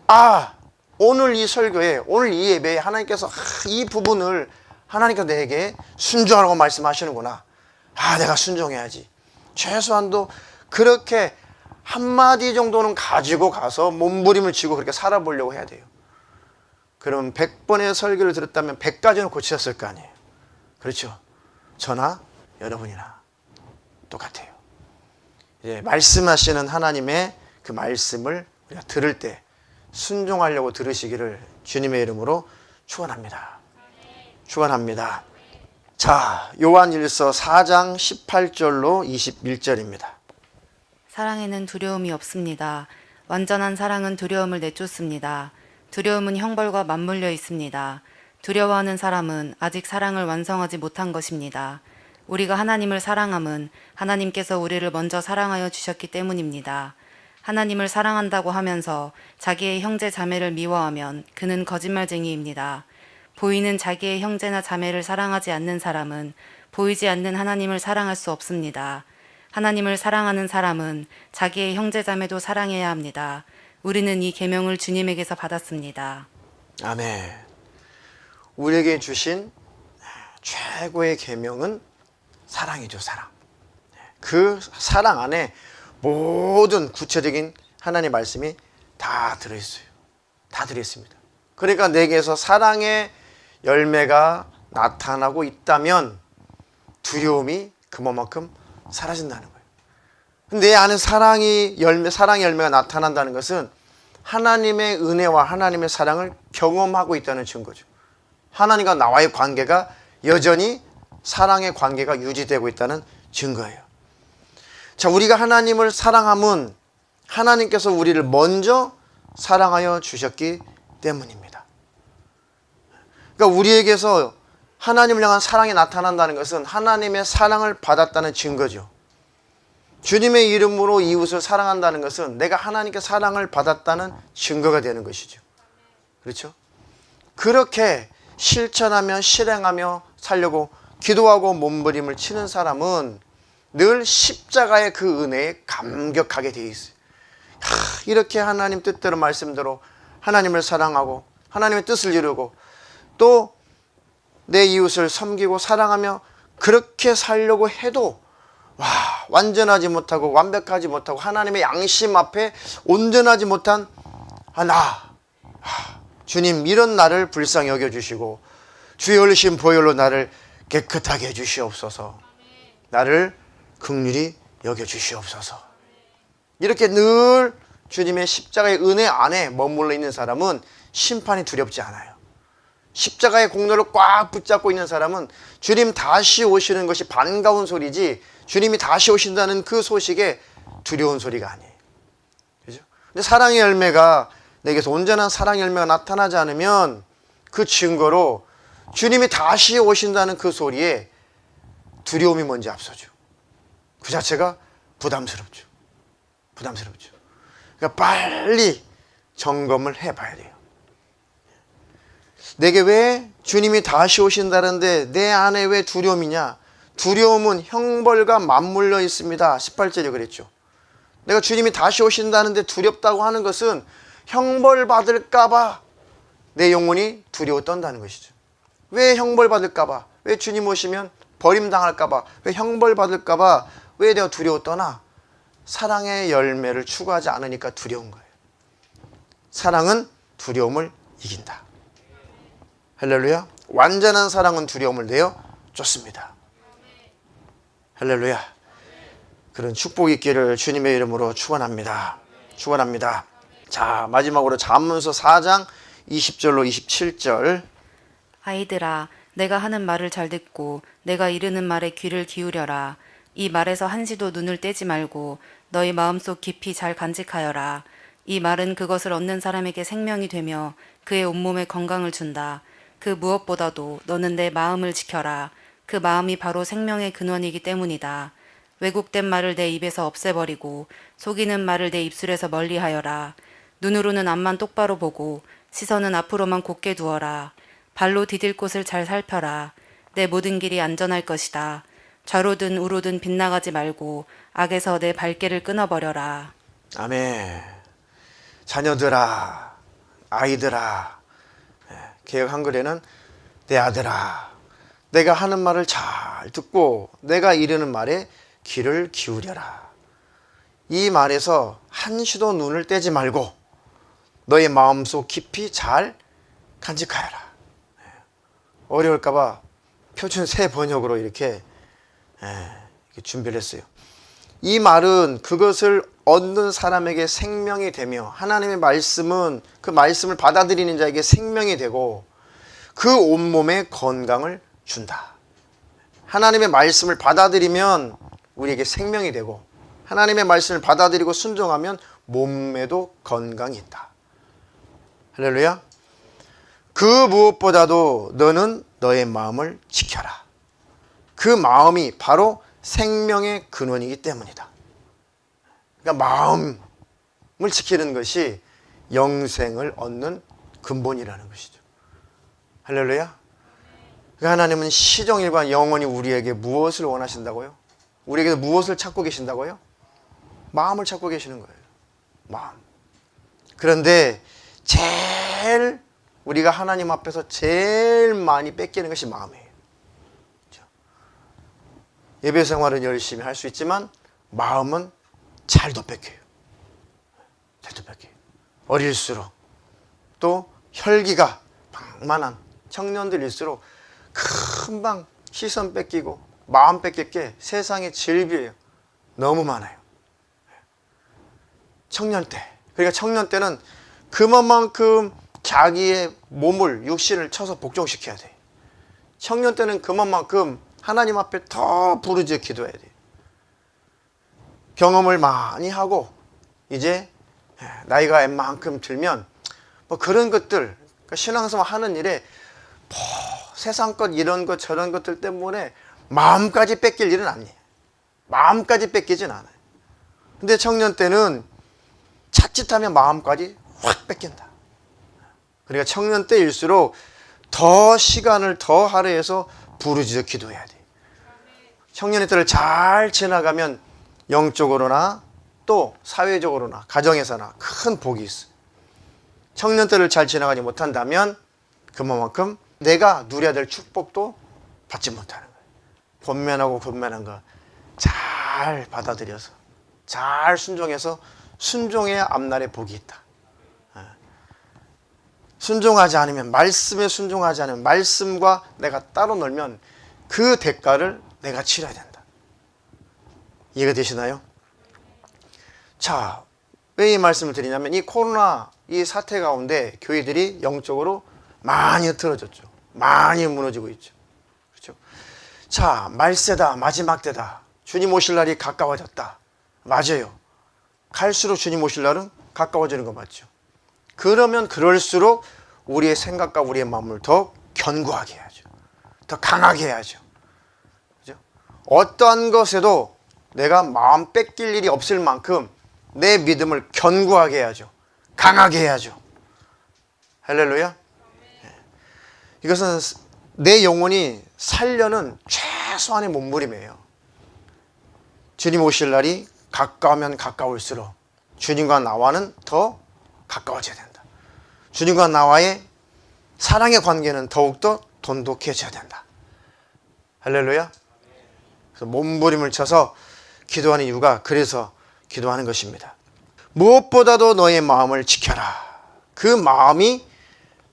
오늘 이 설교에 오늘 이 예배에 하나님께서 이 부분을 하나님께서 내게 순종하라고 말씀하시는구나. 내가 순종해야지. 최소한도 그렇게 한마디 정도는 가지고 가서 몸부림을 치고 그렇게 살아보려고 해야 돼요. 그럼 100번의 설교를 들었다면 100가지는 고치셨을 거 아니에요. 그렇죠? 저나 여러분이나 똑같아요. 이제 말씀하시는 하나님의 그 말씀을 우리가 들을 때 순종하려고 들으시기를 주님의 이름으로 축원합니다. 축원합니다. 자, 요한일서 4장 18절로 21절입니다. 사랑에는 두려움이 없습니다. 완전한 사랑은 두려움을 내쫓습니다. 두려움은 형벌과 맞물려 있습니다. 두려워하는 사람은 아직 사랑을 완성하지 못한 것입니다. 우리가 하나님을 사랑함은 하나님께서 우리를 먼저 사랑하여 주셨기 때문입니다. 하나님을 사랑한다고 하면서 자기의 형제 자매를 미워하면 그는 거짓말쟁이입니다. 보이는 자기의 형제나 자매를 사랑하지 않는 사람은 보이지 않는 하나님을 사랑할 수 없습니다. 하나님을 사랑하는 사람은 자기의 형제 자매도 사랑해야 합니다. 우리는 이 계명을 주님에게서 받았습니다. 아멘. 우리에게 주신 최고의 계명은 사랑이죠, 사랑. 그 사랑 안에 모든 구체적인 하나님의 말씀이 다 들어있어요. 다 들어있습니다. 그러니까 내게서 사랑의 열매가 나타나고 있다면 두려움이 그만큼 사라진다는 거예요. 내 안에 사랑의 열매가 나타난다는 것은 하나님의 은혜와 하나님의 사랑을 경험하고 있다는 증거죠. 하나님과 나와의 관계가 여전히 사랑의 관계가 유지되고 있다는 증거예요. 자, 우리가 하나님을 사랑함은 하나님께서 우리를 먼저 사랑하여 주셨기 때문입니다. 그러니까 우리에게서 하나님을 향한 사랑이 나타난다는 것은 하나님의 사랑을 받았다는 증거죠. 주님의 이름으로 이웃을 사랑한다는 것은 내가 하나님께 사랑을 받았다는 증거가 되는 것이죠. 그렇죠? 그렇게 실천하며 실행하며 살려고 기도하고 몸부림을 치는 사람은 늘 십자가의 그 은혜에 감격하게 되어 있어요. 이렇게 하나님 뜻대로 말씀대로 하나님을 사랑하고 하나님의 뜻을 이루고 또 내 이웃을 섬기고 사랑하며 그렇게 살려고 해도 완전하지 못하고 완벽하지 못하고 하나님의 양심 앞에 온전하지 못한 주님 이런 나를 불쌍히 여겨주시고 주의 흘리신 보혈로 나를 깨끗하게 해주시옵소서. 나를 긍휼히 여겨주시옵소서. 이렇게 늘 주님의 십자가의 은혜 안에 머물러 있는 사람은 심판이 두렵지 않아요. 십자가의 공로를 꽉 붙잡고 있는 사람은 주님 다시 오시는 것이 반가운 소리지, 주님이 다시 오신다는 그 소식에 두려운 소리가 아니에요. 그죠? 근데 사랑의 열매가, 내게서 온전한 사랑의 열매가 나타나지 않으면 그 증거로 주님이 다시 오신다는 그 소리에 두려움이 먼저 앞서죠. 그 자체가 부담스럽죠. 부담스럽죠. 그러니까 빨리 점검을 해봐야 돼요. 내게 왜 주님이 다시 오신다는데 내 안에 왜 두려움이냐? 두려움은 형벌과 맞물려 있습니다. 18절에 그랬죠. 내가 주님이 다시 오신다는데 두렵다고 하는 것은 형벌 받을까봐 내 영혼이 두려워 떤다는 것이죠. 왜 형벌 받을까봐? 왜 주님 오시면 버림당할까봐? 왜 형벌 받을까봐? 왜 내가 두려워 떠나? 사랑의 열매를 추구하지 않으니까 두려운 거예요. 사랑은 두려움을 이긴다. 할렐루야. 완전한 사랑은 두려움을 내어 쫓습니다. 할렐루야. 그런 축복 있기를 주님의 이름으로 축원합니다. 축원합니다. 자, 마지막으로 잠언서 4장 20절로 27절. 아이들아, 내가 하는 말을 잘 듣고 내가 이르는 말에 귀를 기울여라. 이 말에서 한시도 눈을 떼지 말고 너희 마음속 깊이 잘 간직하여라. 이 말은 그것을 얻는 사람에게 생명이 되며 그의 온몸에 건강을 준다. 그 무엇보다도 너는 내 마음을 지켜라. 그 마음이 바로 생명의 근원이기 때문이다. 왜곡된 말을 내 입에서 없애버리고 속이는 말을 내 입술에서 멀리하여라. 눈으로는 앞만 똑바로 보고 시선은 앞으로만 곧게 두어라. 발로 디딜 곳을 잘 살펴라. 내 모든 길이 안전할 것이다. 좌로든 우로든 빗나가지 말고 악에서 내 발길을 끊어버려라. 아멘. 자녀들아, 아이들아, 개역 한글에는 내 아들아, 내가 하는 말을 잘 듣고 내가 이르는 말에 귀를 기울여라. 이 말에서 한시도 눈을 떼지 말고 너의 마음속 깊이 잘 간직하여라. 어려울까봐 표준 새 번역으로 이렇게 준비를 했어요. 이 말은 그것을 얻는 사람에게 생명이 되며, 하나님의 말씀은 그 말씀을 받아들이는 자에게 생명이 되고 그 온몸에 건강을 준다. 하나님의 말씀을 받아들이면 우리에게 생명이 되고, 하나님의 말씀을 받아들이고 순종하면 몸에도 건강이 있다. 할렐루야. 그 무엇보다도 너는 너의 마음을 지켜라. 그 마음이 바로 생명의 근원이기 때문이다. 그러니까 마음을 지키는 것이 영생을 얻는 근본이라는 것이죠. 할렐루야. 그러니까 하나님은 시종일관 영원히 우리에게 무엇을 원하신다고요? 우리에게 무엇을 찾고 계신다고요? 마음을 찾고 계시는 거예요. 마음. 그런데 제일 우리가 하나님 앞에서 제일 많이 뺏기는 것이 마음이에요. 그렇죠? 예배 생활은 열심히 할 수 있지만 마음은 잘도 뺏겨요. 잘도 뺏겨요. 어릴수록 또 혈기가 방만한 청년들일수록 금방 시선 뺏기고 마음 뺏길 게 세상의 질비예요. 너무 많아요. 청년 때. 그러니까 청년 때는 그만큼 자기의 몸을, 육신을 쳐서 복종시켜야 돼. 청년 때는 그만큼 하나님 앞에 더 부르짖어 기도해야 돼. 경험을 많이 하고 이제 나이가 웬만큼 들면 뭐 그런 것들, 그러니까 신앙생활 하는 일에 뭐 세상 것 이런 것 저런 것들 때문에 마음까지 뺏길 일은 아니에요. 마음까지 뺏기진 않아요. 근데 청년 때는 자칫하면 마음까지 확 뺏긴다. 그러니까 청년 때일수록 더 시간을 더 할애해서 부르짖어 기도해야 돼. 청년의 때를 잘 지나가면 영적으로나 또 사회적으로나 가정에서나 큰 복이 있어요. 청년 때를 잘 지나가지 못한다면 그만큼 내가 누려야 될 축복도 받지 못하는 거예요. 권면하고 권면한 거 잘 받아들여서 잘 순종해서 순종해야 앞날에 복이 있다. 순종하지 않으면, 말씀에 순종하지 않으면, 말씀과 내가 따로 놀면 그 대가를 내가 치러야 된다. 이해가 되시나요? 자, 왜 이 말씀을 드리냐면 이 코로나 이 사태 가운데 교회들이 영적으로 많이 흐트러졌죠. 많이 무너지고 있죠. 그렇죠? 자, 말세다. 마지막 때다. 주님 오실 날이 가까워졌다. 맞아요. 갈수록 주님 오실 날은 가까워지는 거 맞죠. 그러면 그럴수록 우리의 생각과 우리의 마음을 더 견고하게 해야죠. 더 강하게 해야죠. 그죠? 어떠한 것에도 내가 마음 뺏길 일이 없을 만큼 내 믿음을 견고하게 해야죠. 강하게 해야죠. 할렐루야. 이것은 내 영혼이 살려는 최소한의 몸부림이에요. 주님 오실 날이 가까우면 가까울수록 주님과 나와는 더 가까워져야 된다. 주님과 나와의 사랑의 관계는 더욱더 돈독해져야 된다. 할렐루야. 그래서 몸부림을 쳐서 기도하는 이유가 그래서 기도하는 것입니다. 무엇보다도 너의 마음을 지켜라. 그 마음이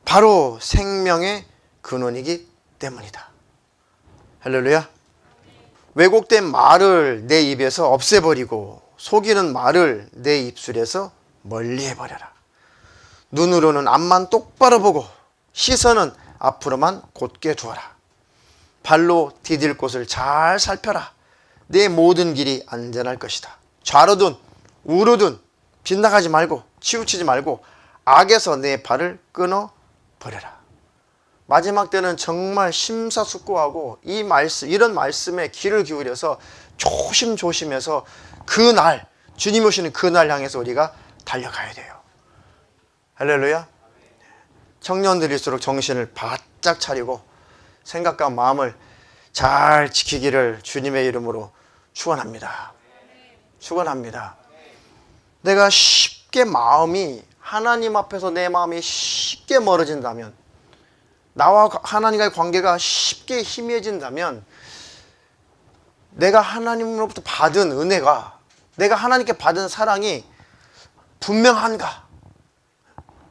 바로 생명의 근원이기 때문이다. 할렐루야. 왜곡된 말을 내 입에서 없애버리고 속이는 말을 내 입술에서 멀리해버려라. 눈으로는 앞만 똑바로 보고 시선은 앞으로만 곧게 두어라. 발로 디딜 곳을 잘 살펴라. 내 모든 길이 안전할 것이다. 좌로든 우로든 빗나가지 말고 치우치지 말고 악에서 내 발을 끊어버려라. 마지막 때는 정말 심사숙고하고 이 말씀, 이런 말씀에 귀를 기울여서 조심조심해서 그날, 주님 오시는 그날 향해서 우리가 달려가야 돼요. 할렐루야. 청년들일수록 정신을 바짝 차리고 생각과 마음을 잘 지키기를 주님의 이름으로 축원합니다. 축원합니다. 내가 쉽게 마음이 하나님 앞에서 내 마음이 쉽게 멀어진다면, 나와 하나님과의 관계가 쉽게 희미해진다면, 내가 하나님으로부터 받은 은혜가, 내가 하나님께 받은 사랑이 분명한가?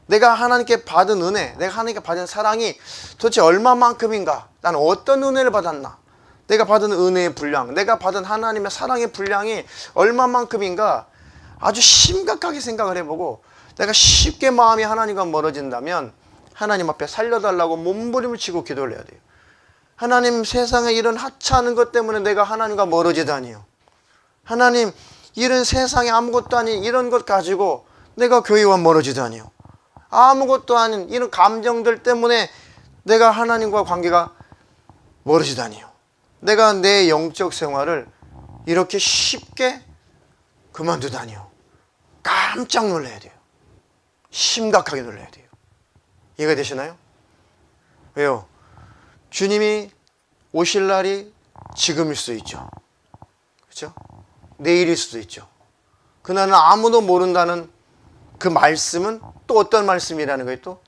내가 하나님께 받은 은혜, 내가 하나님께 받은 사랑이 도대체 얼마만큼인가? 나는 어떤 은혜를 받았나? 내가 받은 은혜의 분량, 내가 받은 하나님의 사랑의 분량이 얼마만큼인가? 아주 심각하게 생각을 해보고, 내가 쉽게 마음이 하나님과 멀어진다면 하나님 앞에 살려달라고 몸부림을 치고 기도를 해야 돼요. 하나님, 세상에 이런 하찮은 것 때문에 내가 하나님과 멀어지다니요. 하나님, 이런 세상에 아무것도 아닌 이런 것 가지고 내가 교회와 멀어지다니요. 아무것도 아닌 이런 감정들 때문에 내가 하나님과 관계가 멀어지다니요. 내가 내 영적 생활을 이렇게 쉽게 그만두다니요. 깜짝 놀라야 돼요. 심각하게 놀라야 돼요. 이해가 되시나요? 왜요? 주님이 오실 날이 지금일 수도 있죠. 그렇죠? 내일일 수도 있죠. 그날은 아무도 모른다는 그 말씀은 또 어떤 말씀이라는 거예요? 또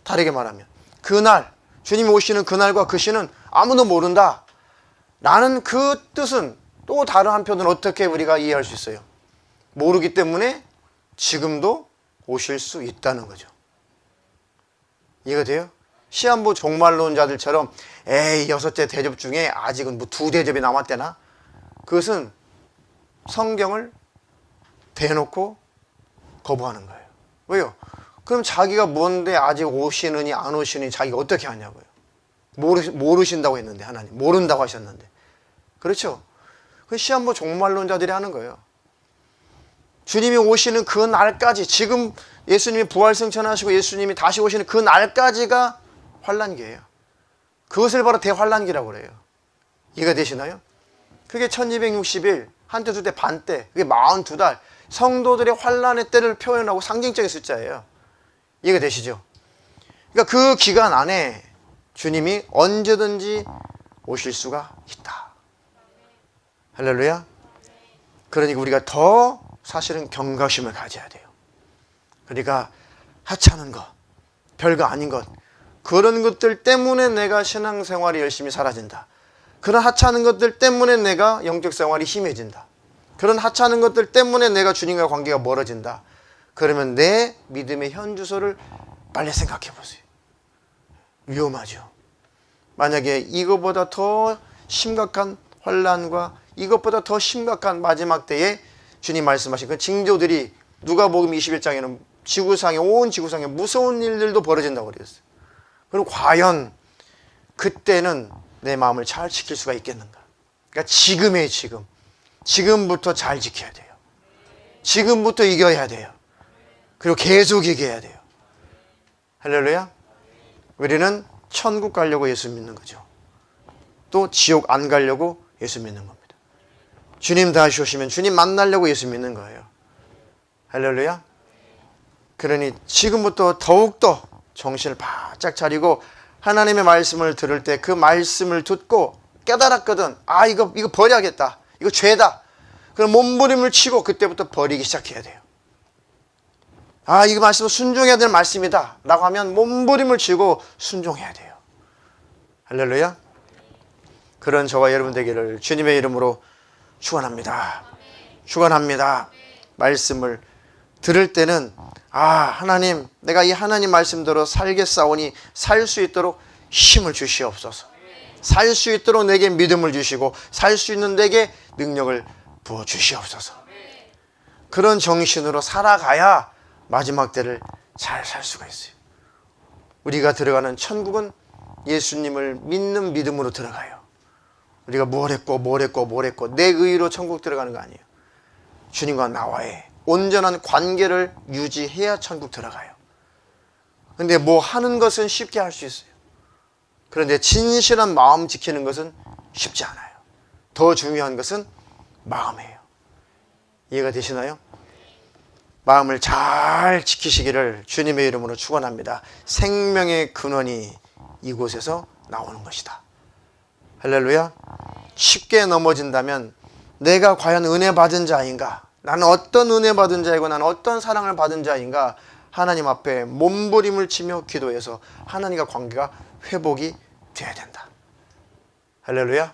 다르게 말하면 그날, 주님이 오시는 그날과 그 시는 아무도 모른다 라는 그 뜻은 또 다른 한편으로 어떻게 우리가 이해할 수 있어요? 모르기 때문에 지금도 오실 수 있다는 거죠. 이해가 돼요? 시한부 종말론자들처럼 에이 6째 대접 중에 아직은 뭐 2대접이 남았대나? 그것은 성경을 대놓고 거부하는 거예요. 왜요? 그럼 자기가 뭔데 아직 오시느니 안 오시느니 자기가 어떻게 하냐고요. 모르신다고 했는데, 하나님 모른다고 하셨는데. 그렇죠? 그 시한부 종말론자들이 하는 거예요. 주님이 오시는 그 날까지, 지금 예수님이 부활승천하시고 예수님이 다시 오시는 그 날까지가 환란기예요. 그것을 바로 대환란기라고 그래요. 이해가 되시나요? 그게 1260일, 한때 두때 반때, 그게 42달, 성도들의 환란의 때를 표현하고 상징적인 숫자예요. 이해가 되시죠? 그러니까 그 기간 안에 주님이 언제든지 오실 수가 있다. 할렐루야. 그러니까 우리가 더 사실은 경각심을 가져야 돼요. 그러니까 하찮은 것, 별거 아닌 것, 그런 것들 때문에 내가 신앙생활이 열심히 사라진다. 그런 하찮은 것들 때문에 내가 영적 생활이 힘해진다. 그런 하찮은 것들 때문에 내가 주님과 관계가 멀어진다. 그러면 내 믿음의 현주소를 빨리 생각해 보세요. 위험하죠. 만약에 이것보다 더 심각한 환난과 이것보다 더 심각한 마지막 때에 주님 말씀하신 그 징조들이 누가복음 21장에는 온 지구상에 무서운 일들도 벌어진다고 그랬어요. 그럼 과연 그때는 내 마음을 잘 지킬 수가 있겠는가? 그러니까 지금부터 잘 지켜야 돼요. 지금부터 이겨야 돼요. 그리고 계속 이겨야 돼요. 할렐루야. 우리는 천국 가려고 예수 믿는 거죠. 또 지옥 안 가려고 예수 믿는 겁니다. 주님 다시 오시면 주님 만나려고 예수 믿는 거예요. 할렐루야. 그러니 지금부터 더욱더 정신을 바짝 차리고 하나님의 말씀을 들을 때 그 말씀을 듣고 깨달았거든. 아, 이거 버려야겠다. 이거 죄다. 그럼 몸부림을 치고 그때부터 버리기 시작해야 돼요. 아, 이거 말씀은 순종해야 될 말씀이다 라고 하면 몸부림을 치고 순종해야 돼요. 할렐루야. 그런 저와 여러분 되기를 주님의 이름으로 축원합니다. 축원합니다. 말씀을 들을 때는 아, 하나님, 내가 이 하나님 말씀대로 살겠사오니 살 수 있도록 힘을 주시옵소서. 살 수 있도록 내게 믿음을 주시고 살 수 있는 내게 능력을 부어 주시옵소서. 그런 정신으로 살아가야 마지막 때를 잘 살 수가 있어요. 우리가 들어가는 천국은 예수님을 믿는 믿음으로 들어가요. 우리가 뭘 했고 내 의로 천국 들어가는 거 아니에요. 주님과 나와의 온전한 관계를 유지해야 천국 들어가요. 근데 뭐 하는 것은 쉽게 할 수 있어요. 그런데 진실한 마음 지키는 것은 쉽지 않아요. 더 중요한 것은 마음이에요. 이해가 되시나요? 마음을 잘 지키시기를 주님의 이름으로 축원합니다. 생명의 근원이 이곳에서 나오는 것이다. 할렐루야. 쉽게 넘어진다면 내가 과연 은혜 받은 자인가? 나는 어떤 은혜 받은 자이고 나는 어떤 사랑을 받은 자인가? 하나님 앞에 몸부림을 치며 기도해서 하나님과 관계가 회복이 돼야 된다. 할렐루야.